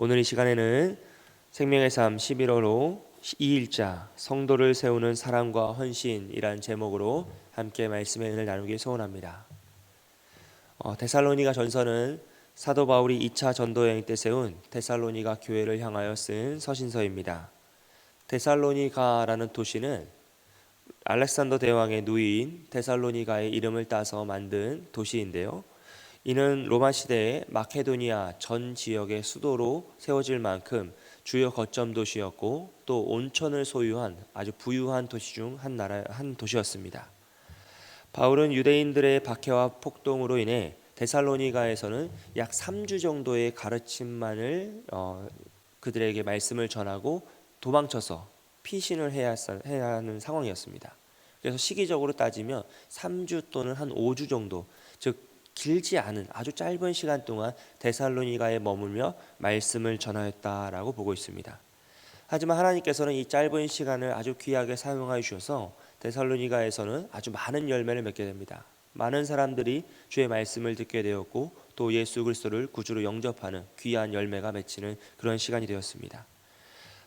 오늘 이 시간에는 생명의 삶 11호로 2일자 성도를 세우는 사랑과 헌신이란 제목으로 함께 말씀의 은혜를 나누기 소원합니다. 데살로니가 전서는 사도 바울이 2차 전도 여행 때 세운 데살로니가 교회를 향하여 쓴 서신서입니다. 데살로니가라는 도시는 알렉산더 대왕의 누이인 데살로니가의 이름을 따서 만든 도시인데요. 이는 로마 시대에 마케도니아 전 지역의 수도로 세워질 만큼 주요 거점 도시였고 또 온천을 소유한 아주 부유한 도시 중 한 도시였습니다. 바울은 유대인들의 박해와 폭동으로 인해 데살로니가에서는 약 3주 정도의 가르침만을 그들에게 말씀을 전하고 도망쳐서 피신을 해야 하는 상황이었습니다. 그래서 시기적으로 따지면 3주 또는 한 5주 정도, 즉 길지 않은 아주 짧은 시간 동안 데살로니가에 머물며 말씀을 전하였다라고 보고 있습니다. 하지만 하나님께서는 이 짧은 시간을 아주 귀하게 사용하여 주셔서 데살로니가에서는 아주 많은 열매를 맺게 됩니다. 많은 사람들이 주의 말씀을 듣게 되었고 또 예수 그리스도를 구주로 영접하는 귀한 열매가 맺히는 그런 시간이 되었습니다.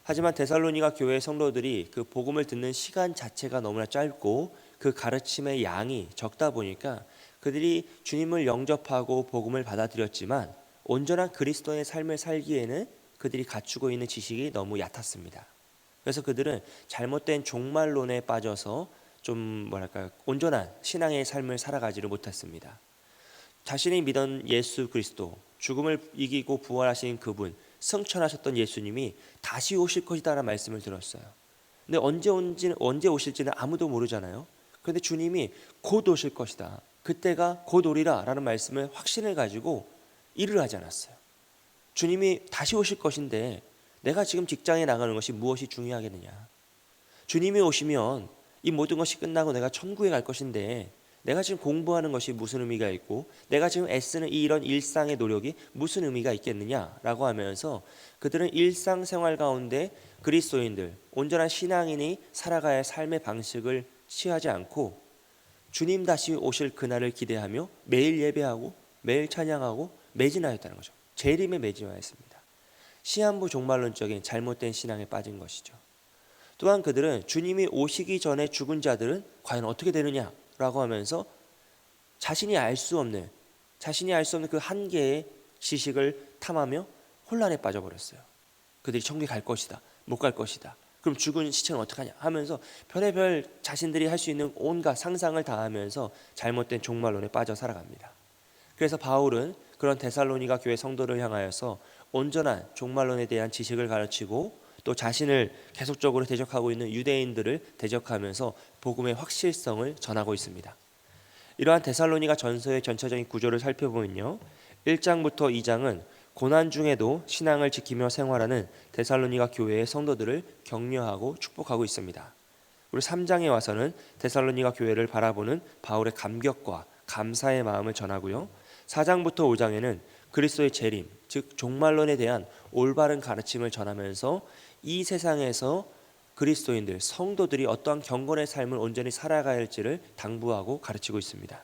하지만 데살로니가 교회 성도들이 그 복음을 듣는 시간 자체가 너무나 짧고 그 가르침의 양이 적다 보니까 그들이 주님을 영접하고 복음을 받아들였지만 온전한 그리스도의 삶을 살기에는 그들이 갖추고 있는 지식이 너무 얕았습니다. 그래서 그들은 잘못된 종말론에 빠져서 온전한 신앙의 삶을 살아가지를 못했습니다. 자신이 믿던 예수 그리스도, 죽음을 이기고 부활하신 그분, 승천하셨던 예수님이 다시 오실 것이다라는 말씀을 들었어요. 근데 언제 오실지는 아무도 모르잖아요. 그런데 주님이 곧 오실 것이다, 그때가 곧 오리라 라는 말씀을 확신을 가지고 일을 하지 않았어요. 주님이 다시 오실 것인데 내가 지금 직장에 나가는 것이 무엇이 중요하겠느냐. 주님이 오시면 이 모든 것이 끝나고 내가 천국에 갈 것인데 내가 지금 공부하는 것이 무슨 의미가 있고 내가 지금 애쓰는 이런 일상의 노력이 무슨 의미가 있겠느냐라고 하면서 그들은 일상생활 가운데 그리스도인들, 온전한 신앙인이 살아가야 할 삶의 방식을 취하지 않고 주님 다시 오실 그날을 기대하며 매일 예배하고 매일 찬양하고 매진하였다는 거죠. 재림에 매진하였습니다. 시한부 종말론적인 잘못된 신앙에 빠진 것이죠. 또한 그들은 주님이 오시기 전에 죽은 자들은 과연 어떻게 되느냐라고 하면서 자신이 알 수 없는 그 한계의 지식을 탐하며 혼란에 빠져버렸어요. 그들이 천국에 갈 것이다, 못 갈 것이다, 그럼 죽은 시체는 어떡하냐 하면서 별의별 자신들이 할 수 있는 온갖 상상을 다 하면서 잘못된 종말론에 빠져 살아갑니다. 그래서 바울은 그런 데살로니가 교회 성도를 향하여서 온전한 종말론에 대한 지식을 가르치고 또 자신을 계속적으로 대적하고 있는 유대인들을 대적하면서 복음의 확실성을 전하고 있습니다. 이러한 데살로니가 전서의 전체적인 구조를 살펴보면요, 1장부터 2장은 고난 중에도 신앙을 지키며 생활하는 데살로니가 교회의 성도들을 격려하고 축복하고 있습니다. 그리고 3장에 와서는 데살로니가 교회를 바라보는 바울의 감격과 감사의 마음을 전하고요, 4장부터 5장에는 그리스도의 재림, 즉 종말론에 대한 올바른 가르침을 전하면서 이 세상에서 그리스도인들, 성도들이 어떠한 경건의 삶을 온전히 살아가야 할지를 당부하고 가르치고 있습니다.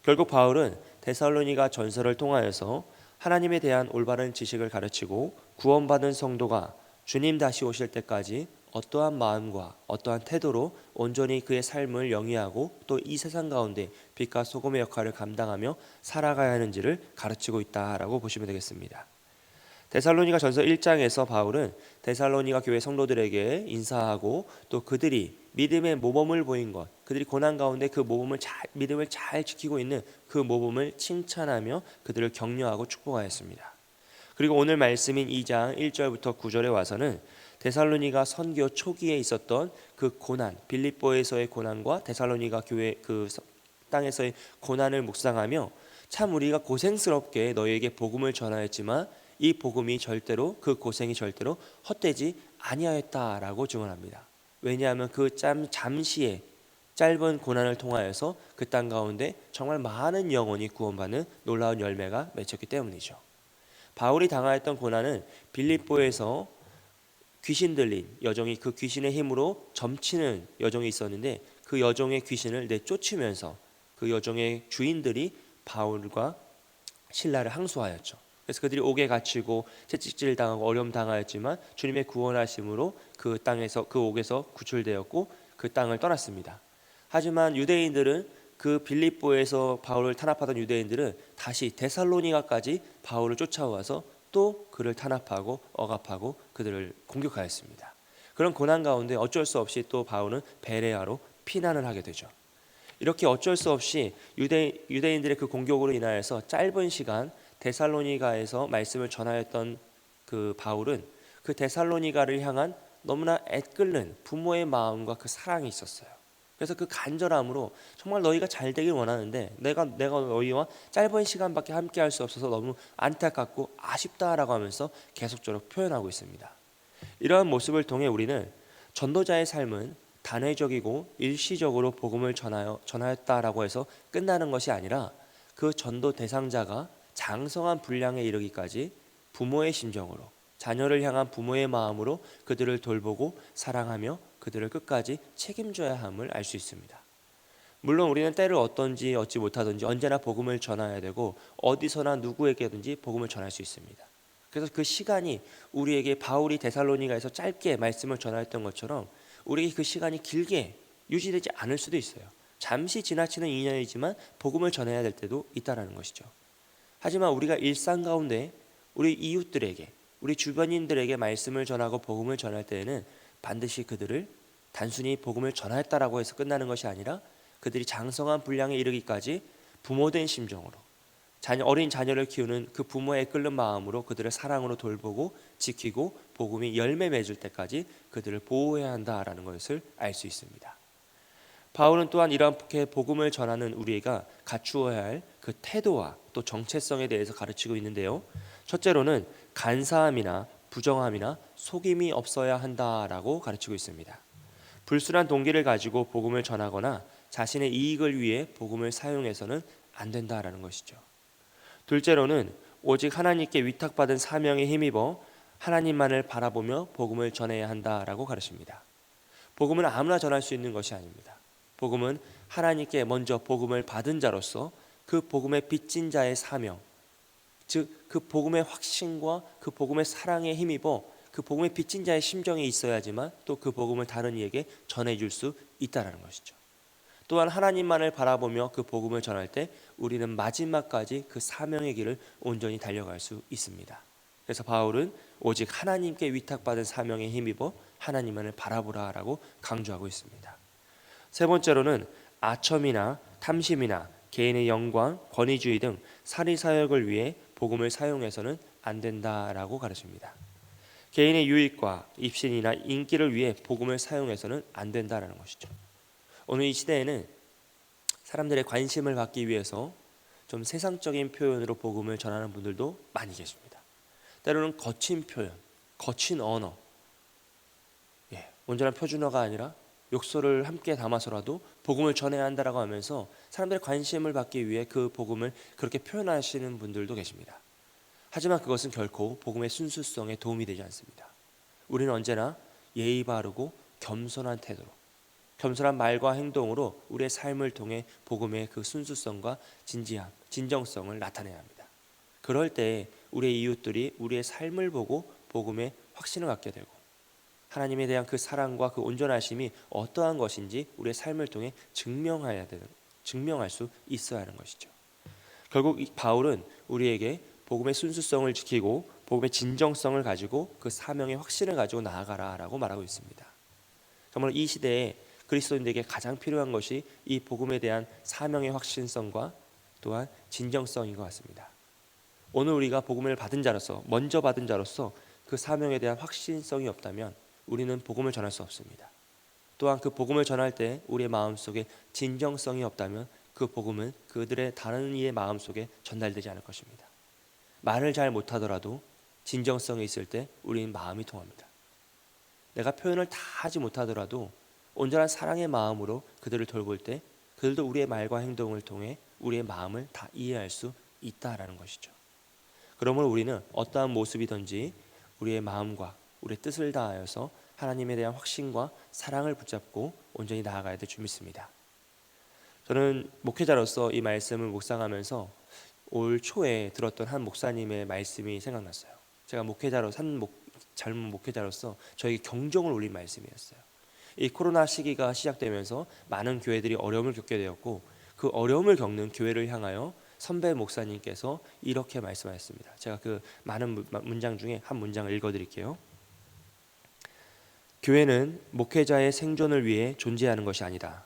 결국 바울은 데살로니가 전서를 통하여서 하나님에 대한 올바른 지식을 가르치고 구원받은 성도가 주님 다시 오실 때까지 어떠한 마음과 어떠한 태도로 온전히 그의 삶을 영위하고 또 이 세상 가운데 빛과 소금의 역할을 감당하며 살아가야 하는지를 가르치고 있다라고 보시면 되겠습니다. 데살로니가 전서 1장에서 바울은 데살로니가 교회 성도들에게 인사하고 또 그들이 믿음의 모범을 보인 것, 그들이 고난 가운데 그 믿음을 잘 지키고 있는 그 모범을 칭찬하며 그들을 격려하고 축복하였습니다. 그리고 오늘 말씀인 2장 1절부터 9절에 와서는 데살로니가 선교 초기에 있었던 그 고난, 빌립보에서의 고난과 데살로니가 교회 그 땅에서의 고난을 묵상하며 참 우리가 고생스럽게 너희에게 복음을 전하였지만 이 복음이 그 고생이 절대로 헛되지 아니하였다라고 증언합니다. 왜냐하면 그 잠시의 짧은 고난을 통하여서 그 땅 가운데 정말 많은 영혼이 구원받는 놀라운 열매가 맺혔기 때문이죠. 바울이 당하였던 고난은 빌립보에서 귀신 들린 여종이 그 귀신의 힘으로 점치는 여종이 있었는데 그 여종의 귀신을 내쫓으면서 그 여종의 주인들이 바울과 신라를 항소하였죠. 그래서 그들이 옥에 갇히고 채찍질 당하고 어려움 당하였지만 주님의 구원하심으로 그 땅에서 그 옥에서 구출되었고 그 땅을 떠났습니다. 하지만 유대인들은 그 빌립보에서 바울을 탄압하던 유대인들은 다시 데살로니가까지 바울을 쫓아와서 또 그를 탄압하고 억압하고 그들을 공격하였습니다. 그런 고난 가운데 어쩔 수 없이 또 바울은 베레아로 피난을 하게 되죠. 이렇게 어쩔 수 없이 유대인들의 그 공격으로 인하여서 짧은 시간 데살로니가에서 말씀을 전하였던 그 바울은 그 데살로니가를 향한 너무나 애끓는 부모의 마음과 그 사랑이 있었어요. 그래서 그 간절함으로 정말 너희가 잘 되길 원하는데 내가 너희와 짧은 시간밖에 함께 할 수 없어서 너무 안타깝고 아쉽다라고 하면서 계속적으로 표현하고 있습니다. 이러한 모습을 통해 우리는 전도자의 삶은 단회적이고 일시적으로 복음을 전하였다라고 해서 끝나는 것이 아니라 그 전도 대상자가 장성한 분량에 이르기까지 부모의 심정으로, 자녀를 향한 부모의 마음으로 그들을 돌보고 사랑하며 그들을 끝까지 책임져야 함을 알 수 있습니다. 물론 우리는 때를 어떤지 얻지 못하든지 언제나 복음을 전해야 되고 어디서나 누구에게든지 복음을 전할 수 있습니다. 그래서 그 시간이 우리에게 바울이 데살로니가에서 짧게 말씀을 전하였던 것처럼 우리에게 그 시간이 길게 유지되지 않을 수도 있어요. 잠시 지나치는 인연이지만 복음을 전해야 될 때도 있다라는 것이죠. 하지만 우리가 일상 가운데 우리 이웃들에게, 우리 주변인들에게 말씀을 전하고 복음을 전할 때에는 반드시 그들을 단순히 복음을 전하였다라고 해서 끝나는 것이 아니라 그들이 장성한 분량에 이르기까지 부모된 심정으로 어린 자녀를 키우는 그 부모의 끓는 마음으로 그들을 사랑으로 돌보고 지키고 복음이 열매 맺을 때까지 그들을 보호해야 한다라는 것을 알 수 있습니다. 바울은 또한 이렇게 복음을 전하는 우리가 갖추어야 할 그 태도와 또 정체성에 대해서 가르치고 있는데요. 첫째로는 간사함이나 부정함이나 속임이 없어야 한다라고 가르치고 있습니다. 불순한 동기를 가지고 복음을 전하거나 자신의 이익을 위해 복음을 사용해서는 안 된다라는 것이죠. 둘째로는 오직 하나님께 위탁받은 사명에 힘입어 하나님만을 바라보며 복음을 전해야 한다라고 가르칩니다. 복음은 아무나 전할 수 있는 것이 아닙니다. 복음은 하나님께 먼저 복음을 받은 자로서 그 복음에 빚진 자의 사명, 즉 그 복음의 확신과 그 복음의 사랑에 힘입어 그 복음에 빚진 자의 심정이 있어야지만 또 그 복음을 다른 이에게 전해줄 수 있다라는 것이죠. 또한 하나님만을 바라보며 그 복음을 전할 때 우리는 마지막까지 그 사명의 길을 온전히 달려갈 수 있습니다. 그래서 바울은 오직 하나님께 위탁받은 사명에 힘입어 하나님만을 바라보라라고 강조하고 있습니다. 세 번째로는 아첨이나 탐심이나 개인의 영광, 권위주의 등 사리사욕을 위해 복음을 사용해서는 안 된다라고 가르칩니다. 개인의 유익과 입신이나 인기를 위해 복음을 사용해서는 안 된다라는 것이죠. 오늘 이 시대에는 사람들의 관심을 받기 위해서 좀 세상적인 표현으로 복음을 전하는 분들도 많이 계십니다. 때로는 거친 표현, 거친 언어, 온전한 표준어가 아니라 욕설을 함께 담아서라도 복음을 전해야 한다라고 하면서 사람들의 관심을 받기 위해 그 복음을 그렇게 표현하시는 분들도 계십니다. 하지만 그것은 결코 복음의 순수성에 도움이 되지 않습니다. 우리는 언제나 예의 바르고 겸손한 태도로, 겸손한 말과 행동으로 우리의 삶을 통해 복음의 그 순수성과 진지함, 진정성을 나타내야 합니다. 그럴 때 우리의 이웃들이 우리의 삶을 보고 복음에 확신을 갖게 되고 하나님에 대한 그 사랑과 그 온전하심이 어떠한 것인지 우리의 삶을 통해 증명할 수 있어야 하는 것이죠. 결국 이 바울은 우리에게 복음의 순수성을 지키고 복음의 진정성을 가지고 그 사명의 확신을 가지고 나아가라라고 말하고 있습니다. 정말 이 시대에 그리스도인들에게 가장 필요한 것이 이 복음에 대한 사명의 확신성과 또한 진정성인 것 같습니다. 오늘 우리가 복음을 받은 자로서, 먼저 받은 자로서 그 사명에 대한 확신성이 없다면 우리는 복음을 전할 수 없습니다. 또한 그 복음을 전할 때 우리의 마음속에 진정성이 없다면 그 복음은 그들의 다른 이의 마음속에 전달되지 않을 것입니다. 말을 잘 못하더라도 진정성이 있을 때 우리는 마음이 통합니다. 내가 표현을 다 하지 못하더라도 온전한 사랑의 마음으로 그들을 돌볼 때 그들도 우리의 말과 행동을 통해 우리의 마음을 다 이해할 수 있다라는 것이죠. 그러므로 우리는 어떠한 모습이든지 우리의 마음과 우리의 뜻을 다하여서 하나님에 대한 확신과 사랑을 붙잡고 온전히 나아가야 될 줄 믿습니다. 저는 목회자로서 이 말씀을 묵상하면서 올 초에 들었던 한 목사님의 말씀이 생각났어요. 제가 젊은 목회자로서 저에게 경종을 울린 말씀이었어요. 이 코로나 시기가 시작되면서 많은 교회들이 어려움을 겪게 되었고, 그 어려움을 겪는 교회를 향하여 선배 목사님께서 이렇게 말씀하셨습니다. 제가 그 많은 문장 중에 한 문장을 읽어드릴게요. 교회는 목회자의 생존을 위해 존재하는 것이 아니다.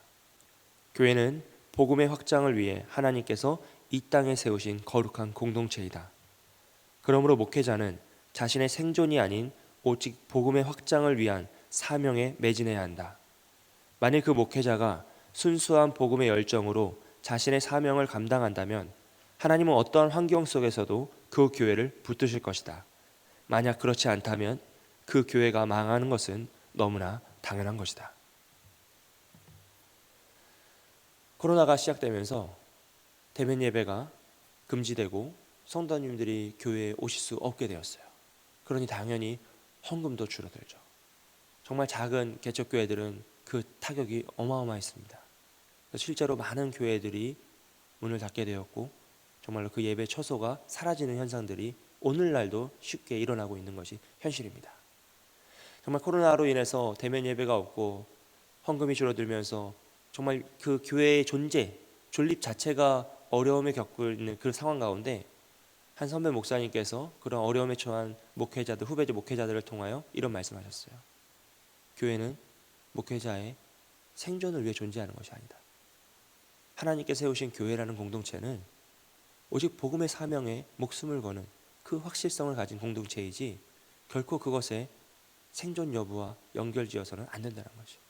교회는 복음의 확장을 위해 하나님께서 이 땅에 세우신 거룩한 공동체이다. 그러므로 목회자는 자신의 생존이 아닌 오직 복음의 확장을 위한 사명에 매진해야 한다. 만일 그 목회자가 순수한 복음의 열정으로 자신의 사명을 감당한다면 하나님은 어떠한 환경 속에서도 그 교회를 붙드실 것이다. 만약 그렇지 않다면 그 교회가 망하는 것은 너무나 당연한 것이다. 코로나가 시작되면서 대면 예배가 금지되고 성도님들이 교회에 오실 수 없게 되었어요. 그러니 당연히 헌금도 줄어들죠. 정말 작은 개척교회들은 그 타격이 어마어마했습니다. 실제로 많은 교회들이 문을 닫게 되었고, 정말로 그 예배 처소가 사라지는 현상들이 오늘날도 쉽게 일어나고 있는 것이 현실입니다. 정말 코로나로 인해서 대면 예배가 없고 헌금이 줄어들면서 정말 그 교회의 존립 자체가 어려움에 겪고 있는 그 상황 가운데 한 선배 목사님께서 그런 어려움에 처한 목회자들, 후배 목회자들을 통하여 이런 말씀하셨어요. 교회는 목회자의 생존을 위해 존재하는 것이 아니다. 하나님께 세우신 교회라는 공동체는 오직 복음의 사명에 목숨을 거는 그 확실성을 가진 공동체이지 결코 그것에 생존 여부와 연결지어서는 안 된다는 것이죠.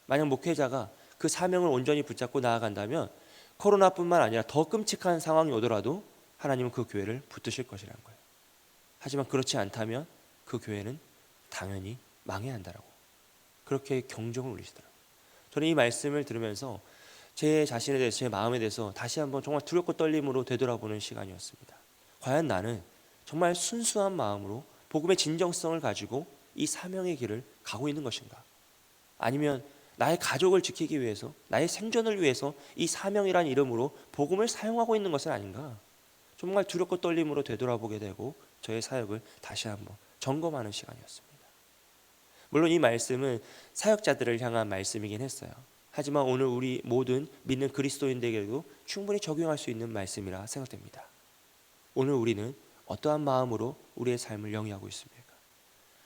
만약 목회자가 그 사명을 온전히 붙잡고 나아간다면 코로나뿐만 아니라 더 끔찍한 상황이 오더라도 하나님은 그 교회를 붙드실 것이라는 거예요. 하지만 그렇지 않다면 그 교회는 당연히 망해야 한다라고 그렇게 경종을 울리시더라고요. 저는 이 말씀을 들으면서 제 자신에 대해서, 제 마음에 대해서 다시 한번 정말 두렵고 떨림으로 되돌아보는 시간이었습니다. 과연 나는 정말 순수한 마음으로 복음의 진정성을 가지고 이 사명의 길을 가고 있는 것인가? 아니면 나의 가족을 지키기 위해서, 나의 생존을 위해서 이 사명이란 이름으로 복음을 사용하고 있는 것은 아닌가? 정말 두렵고 떨림으로 되돌아보게 되고 저의 사역을 다시 한번 점검하는 시간이었습니다. 물론 이 말씀은 사역자들을 향한 말씀이긴 했어요. 하지만 오늘 우리 모든 믿는 그리스도인들에게도 충분히 적용할 수 있는 말씀이라 생각됩니다. 오늘 우리는 어떠한 마음으로 우리의 삶을 영위하고 있습니까?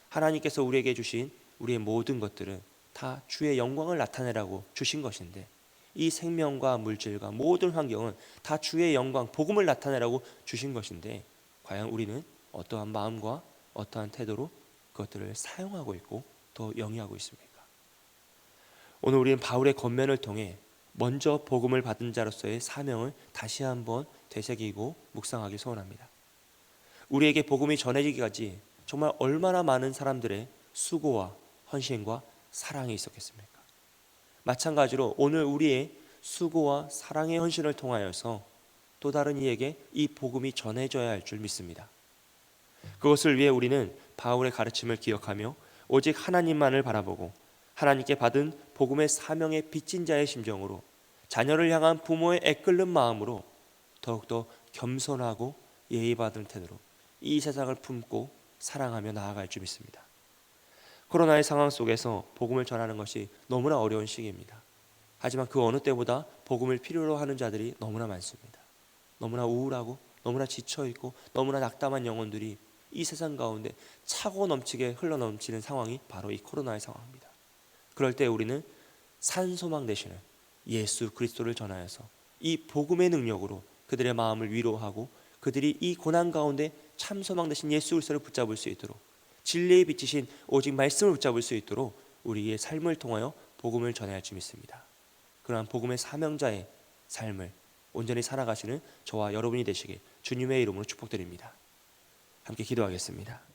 하나님께서 우리에게 주신 우리의 모든 것들은 다 주의 영광을 나타내라고 주신 것인데, 이 생명과 물질과 모든 환경은 다 주의 영광, 복음을 나타내라고 주신 것인데, 과연 우리는 어떠한 마음과 어떠한 태도로 그것들을 사용하고 있고 또 영위하고 있습니까? 오늘 우리는 바울의 권면을 통해 먼저 복음을 받은 자로서의 사명을 다시 한번 되새기고 묵상하기 소원합니다. 우리에게 복음이 전해지기까지 정말 얼마나 많은 사람들의 수고와 헌신과 사랑이 있었겠습니까? 마찬가지로 오늘 우리의 수고와 사랑의 헌신을 통하여서 또 다른 이에게 이 복음이 전해져야 할 줄 믿습니다. 그것을 위해 우리는 바울의 가르침을 기억하며 오직 하나님만을 바라보고 하나님께 받은 복음의 사명의 빚진 자의 심정으로 자녀를 향한 부모의 애끓는 마음으로 더욱더 겸손하고 예의 바른 태도로 이 세상을 품고 사랑하며 나아갈 줄 믿습니다. 코로나의 상황 속에서 복음을 전하는 것이 너무나 어려운 시기입니다. 하지만 그 어느 때보다 복음을 필요로 하는 자들이 너무나 많습니다. 너무나 우울하고 너무나 지쳐있고 너무나 낙담한 영혼들이 이 세상 가운데 차고 넘치게 흘러넘치는 상황이 바로 이 코로나의 상황입니다. 그럴 때 우리는 산소망 되시는 예수 그리스도를 전하여서 이 복음의 능력으로 그들의 마음을 위로하고 그들이 이 고난 가운데 참 소망 되신 예수 그리스도를 붙잡을 수 있도록, 진리에 비치신 오직 말씀을 붙잡을 수 있도록 우리의 삶을 통하여 복음을 전해야 할 줄 믿습니다. 그러한 복음의 사명자의 삶을 온전히 살아가시는 저와 여러분이 되시길 주님의 이름으로 축복드립니다. 함께 기도하겠습니다.